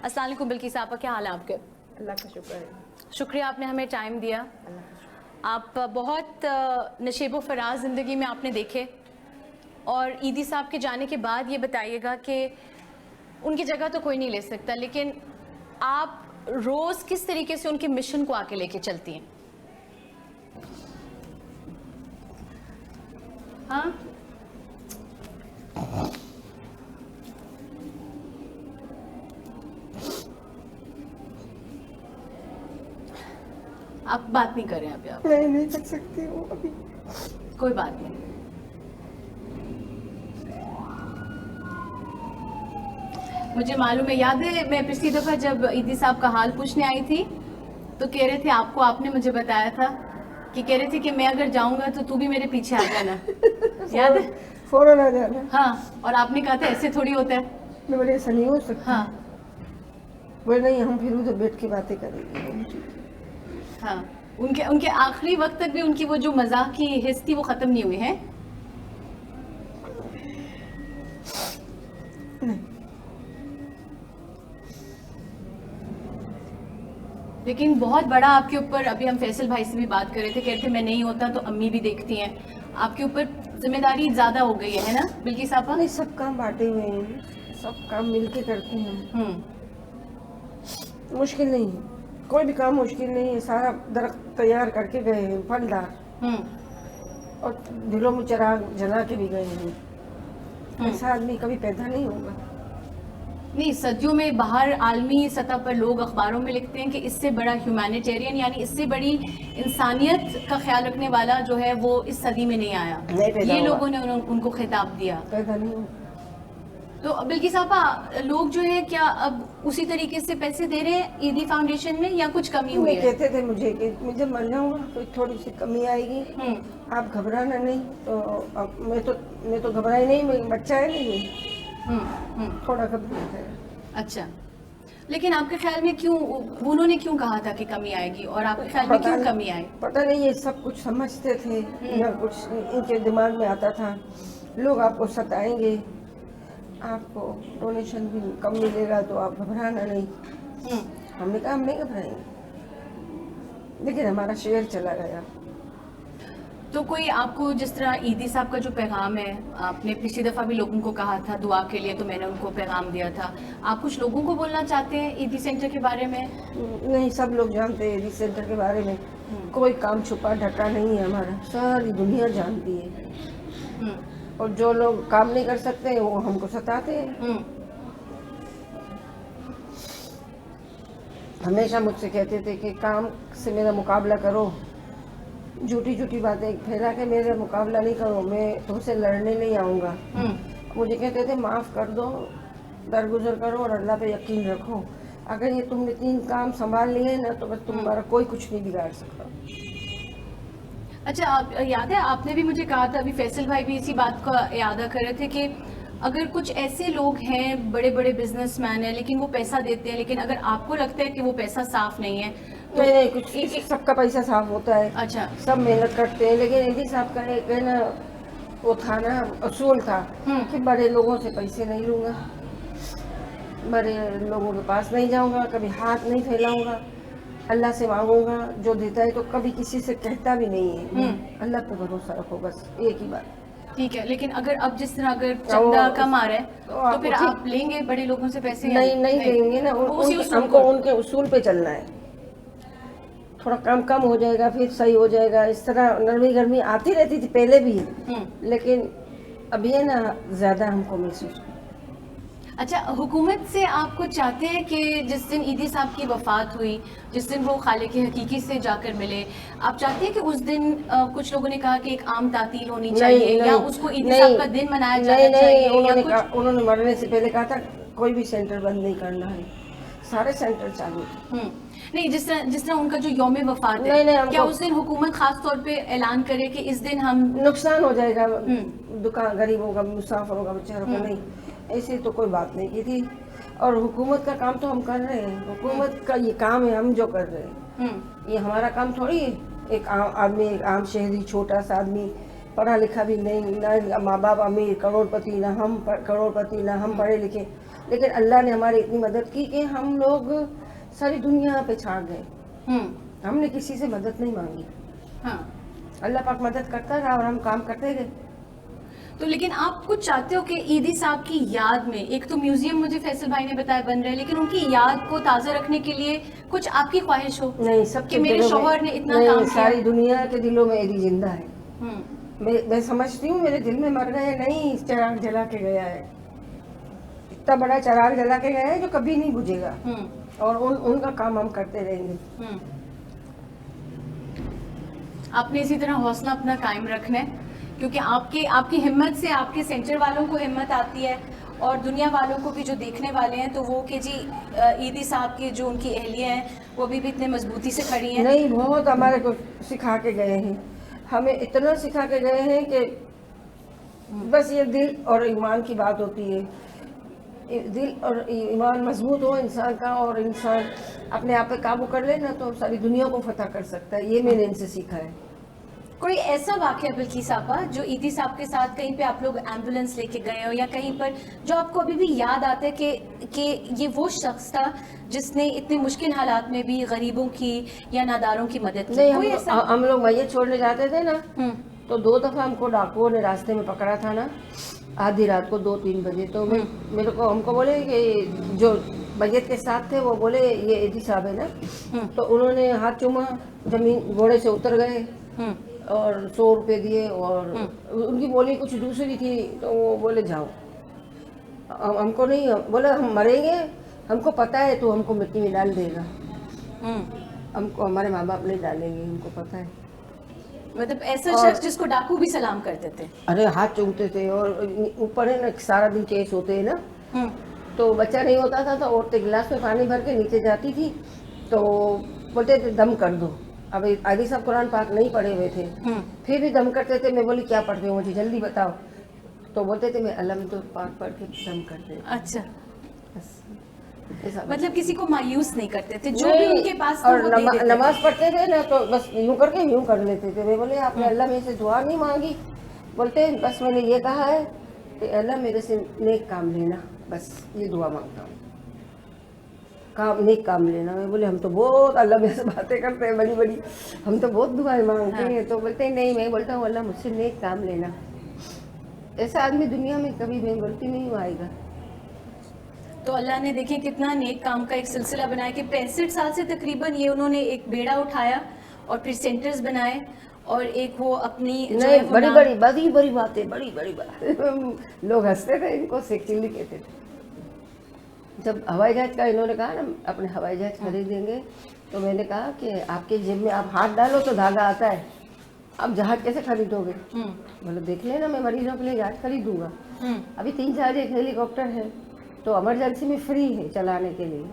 अस्सलाम वालेकुम बिल्किस आपा, क्या हाल है आपके? अल्लाह का शुक्र है। शुक्रिया आपने हमें टाइम दिया। आप बहुत नशेबो फराज ज़िंदगी में आपने देखे, और ईदी साहब के जाने के बाद ये बताइएगा कि उनकी जगह तो कोई नहीं ले सकता, लेकिन आप रोज़ किस तरीके से उनके मिशन को आके लेके चलती हैं? हाँ, आप बात नहीं कर रहे हैं अभी? आप मैं नहीं कर सकती हूँ अभी। कोई बात नहीं। मुझे मालूम है, याद है मैं पिछली दफ़ा जब ईदी साहब का हाल पूछने आई थी तो कह रहे थे आपको, आपने मुझे बताया था कि कह रहे थे कि मैं अगर जाऊंगा तो तू भी मेरे पीछे आ जाना। याद है? फौरन आ जाना। हाँ, और आपने कहा था ऐसे थोड़ी होता है। मैं बोले ऐसा नहीं हो सकता। हाँ बोले नहीं, हम फिर उधर बैठ के बातें करेंगे। हाँ, उनके उनके आखिरी वक्त तक भी उनकी वो जो मजाक की हिस्स थी वो ख़त्म नहीं हुई है। नहीं, लेकिन बहुत बड़ा आपके ऊपर, अभी हम फैसल भाई से भी बात कर रहे थे, कह रहे थे मैं नहीं होता तो अम्मी भी देखती हैं, आपके ऊपर जिम्मेदारी ज़्यादा हो गई है ना बिल्किस आपा? नहीं, सब काम बांटे हुए हैं, सब काम मिलके करते हैं। मुश्किल नहीं है, कोई भी काम मुश्किल नहीं है। सारा दरख्त तैयार करके गए हैं, फलदार, और दिलों में चिराग जला के भी गए हैं। ऐसा आदमी कभी पैदा नहीं होगा। नहीं, सदियों में बाहर आलमी सतह पर लोग अखबारों में लिखते हैं कि इससे बड़ा ह्यूमैनिटेरियन, यानी इससे बड़ी इंसानियत का ख्याल रखने वाला जो है वो इस सदी में नहीं आया। नहीं पैदा ये हुआ। लोगों ने उनको खिताब दिया। पैदा नहीं होगा। तो बिल्किस आपा, लोग जो है क्या अब उसी तरीके से पैसे दे रहे हैं ईदी फाउंडेशन में, या कुछ कमी हुई है? कहते थे मुझे कि मुझे मर जाऊंगा तो थोड़ी सी कमी आएगी, आप घबराना नहीं। तो अब मैं तो घबराई नहीं, मैं बच्चा है नहीं, थोड़ा घबराता है। अच्छा, लेकिन आपके ख्याल में क्यों उन्होंने क्यों कहा था कि कमी आएगी, और आपके ख्याल में क्यों कमी आई? पता नहीं, ये सब कुछ समझते थे या कुछ इनके दिमाग में आता था लोग आपको सताएंगे, आपको डोनेशन भी कम मिलेगा तो आप घबराना नहीं। हमने कहा हम नहीं घबराएंगे, लेकिन हमारा शेयर चला गया। तो कोई आपको, जिस तरह ईदी साहब का जो पैगाम है, आपने पिछली दफ़ा भी लोगों को कहा था दुआ के लिए, तो मैंने उनको पैगाम दिया था, आप कुछ लोगों को बोलना चाहते हैं ईदी सेंटर के बारे में? नहीं, सब लोग जानते हैं ईदी सेंटर के बारे में, कोई काम छुपा ढका नहीं है हमारा, सारी दुनिया जानती है। और जो लोग काम नहीं कर सकते वो हमको सताते हैं। हमेशा मुझसे कहते थे कि काम से मेरा मुकाबला करो, झूठी झूठी बातें फैला के मेरा मुकाबला नहीं करो, मैं तुमसे लड़ने नहीं आऊँगा। मुझे कहते थे माफ़ कर दो, दरगुजर करो और अल्लाह पे यकीन रखो। अगर ये तुमने 3 काम संभाल लिए ना तो बस तुम्हारा कोई कुछ नहीं बिगाड़ सकता। अच्छा, आप याद है आपने भी मुझे कहा था, अभी फैसल भाई भी इसी बात का यादा कर रहे थे कि अगर कुछ ऐसे लोग हैं, बड़े बड़े बिजनेसमैन हैं, लेकिन वो पैसा देते हैं, लेकिन अगर आपको लगता है कि वो पैसा साफ नहीं है तो नहीं, कुछ सबका पैसा साफ होता है। अच्छा, सब मेहनत करते हैं, लेकिन ईदी साहब का एक है ना, वो था ना, असूल था कि बड़े लोगों से पैसे नहीं लूँगा, बड़े लोगों के पास नहीं जाऊँगा, कभी हाथ नहीं फैलाऊँगा, अल्लाह से मांगूंगा, जो देता है तो कभी किसी से कहता भी नहीं है। अल्लाह पे भरोसा रखो, बस एक ही बात। ठीक है, लेकिन अगर अब जिस तरह अगर चंदा कम आ रहा है तो फिर आप लेंगे बड़े लोगों से पैसे? नहीं लेंगे ना, हमको उनके उसूल पे चलना है। थोड़ा कम हो जाएगा फिर सही हो जाएगा। इस तरह नरमी गर्मी आती रहती थी पहले भी, लेकिन अभी है ना ज्यादा हमको महसूस। अच्छा, हुकूमत से आपको चाहते हैं कि जिस दिन ईदी साहब की वफ़ात हुई, जिस दिन वो खालिक हकीकी से जाकर मिले, आप चाहते हैं कि उस दिन कुछ लोगों ने कहा कि एक आम तातील होनी चाहिए, या उसको ईदी साहब का दिन मनाया जाना चाहिए? उन्होंने मरने से पहले कहा था कोई भी सेंटर बंद नहीं करना है, सारे सेंटर चालू थे। नहीं, जिस तरह उनका जो यौम वफ़ात है, क्या उस दिन हुकूमत खास तौर पे ऐलान करे कि इस दिन हम, नुकसान हो जाएगा दुकान गरीबों का, मुसाफिरों का, बेचारों का? नहीं, ऐसी तो कोई बात नहीं की थी। और हुकूमत का काम तो हम कर रहे हैं, हुकूमत का ये काम है, हम जो कर रहे हैं ये हमारा काम थोड़ी है। एक आम आदमी, एक आम शहरी, छोटा सा आदमी, पढ़ा लिखा भी नहीं, ना माँ बाप अमीर करोड़पति, ना हम करोड़पति, ना हम पढ़े लिखे, लेकिन अल्लाह ने हमारी इतनी मदद की कि हम लोग सारी दुनिया पे छा गए। हमने किसी से मदद नहीं मांगी, हाँ। अल्लाह पाक मदद करता रहा और हम काम करते गए। तो लेकिन आप कुछ चाहते हो कि ईदी साहब की याद में, एक तो म्यूजियम मुझे फैसल भाई ने बताया बन रहा है, लेकिन उनकी याद को ताज़ा रखने के लिए कुछ आपकी ख्वाहिश हो? नहीं, सब कि मेरे शौहर ने इतना काम किया। सारी दुनिया के दिलों में ईदी जिंदा है। हम्म। मैं समझती हूँ मेरे दिल में मर गए नहीं, चिराग जला के गया है, इतना बड़ा चिराग जला के गया है जो कभी नहीं बुझेगा, और उनका काम हम करते रहेंगे। आपने इसी तरह हौसला अपना कायम रखना है, क्योंकि आपकी हिम्मत से आपके सेंटर वालों को हिम्मत आती है, और दुनिया वालों को भी जो देखने वाले हैं तो वो कि जी ईदी साहब की जो उनकी अहलिया हैं वो भी इतने मजबूती से खड़ी हैं। नहीं, बहुत हमारे को सिखा के गए हैं, हमें इतना सिखा के गए हैं कि बस ये दिल और ईमान की बात होती है। दिल और ईमान मजबूत हो इंसान का, और इंसान अपने आप पे काबू कर ले ना, तो सारी दुनिया को फतह कर सकता है। ये मैंने इनसे सीखा है। कोई ऐसा वाकया बिल्किस साहबा जो ईदी साहब के साथ कहीं पे आप लोग एम्बुलेंस लेके गए हो या कहीं पर, जो आपको अभी भी याद आता है कि ये वो शख्स था जिसने इतने मुश्किल हालात में भी गरीबों की या नादारों की मदद की? नहीं, कोई ऐसा? हम लोग मैयत छोड़ने जाते थे ना, तो 2 दफा हमको डाकुओं ने रास्ते में पकड़ा था ना, आधी रात को 2-3 बजे। तो मेरे को हमको बोले कि जो मैयत के साथ थे वो बोले ये ईदी साहब है ना, तो उन्होंने हाथ चूमा, जमीन घोड़े से उतर गए और 100 रुपये दिए, और उनकी बोली कुछ दूसरी थी, तो वो बोले जाओ। हमको नहीं बोले, हम मरेंगे, हमको पता है तो हमको मिट्टी में डाल देगा, हमको हमारे माँ बाप नहीं डालेंगे, हमको पता है। मतलब ऐसा शख्स जिसको डाकू भी सलाम करते थे? अरे हाथ चूमते थे, और ऊपर है ना सारा दिन केस होते हैं ना, तो बच्चा नहीं होता था तो औरतें गिलास में पानी भर के नीचे जाती थी, तो बोलते थे दम कर दो। अब आदि साहब कुरान पाक नहीं पढ़े हुए थे, फिर भी दम करते थे। मैं बोली क्या पढ़ते हो, मुझे जल्दी बताओ। तो बोलते थे मैं अलम तो पाक पढ़ के दम करते। अच्छा, ऐसा मतलब किसी को मायूस नहीं करते थे, जो भी उनके पास था और वो दे देते थे। नमाज पढ़ते थे ना, तो बस यूं करके यूं कर लेते थे। मैं बोले आपने अल्लाह में से दुआ नहीं मांगी? बोलते बस मैंने ये कहा है कि अल्लाह मेरे से नेक काम लेना, बस ये दुआ मांगता हूँ, काम नेक काम लेना। मैं बोले हम तो बहुत अल्लाह में से बातें करते हैं बड़ी बड़ी, हम तो बहुत दुआएं मांगते हैं। तो बोलते हैं नहीं, मैं बोलता हूँ अल्लाह मुझसे नेक काम लेना। ऐसा आदमी दुनिया में कभी मैं बोलती नहीं आएगा। तो अल्लाह ने देखिए कितना नेक काम का एक सिलसिला बनाया कि 65 साल से तकरीबन ये उन्होंने एक बेड़ा उठाया और फिर सेंटर्स बनाए, और एक वो अपनी नहीं, बड़ी बड़ी बातें, बड़ी बात लोग हंसते थे, इनको शेख चिल्ली कहते थे। जब हवाई जहाज का इन्होंने कहा ना अपने हवाई जहाज खरीदेंगे, तो मैंने कहा कि आपके जेब में आप हाथ डालो तो धागा आता है, आप जहाज कैसे खरीदोगे? बोले देख लेना, मैं मरीजों के लिए जहाज खरीदूंगा। अभी 3-4 एक हेलीकॉप्टर है, तो इमरजेंसी में फ्री है चलाने के लिए।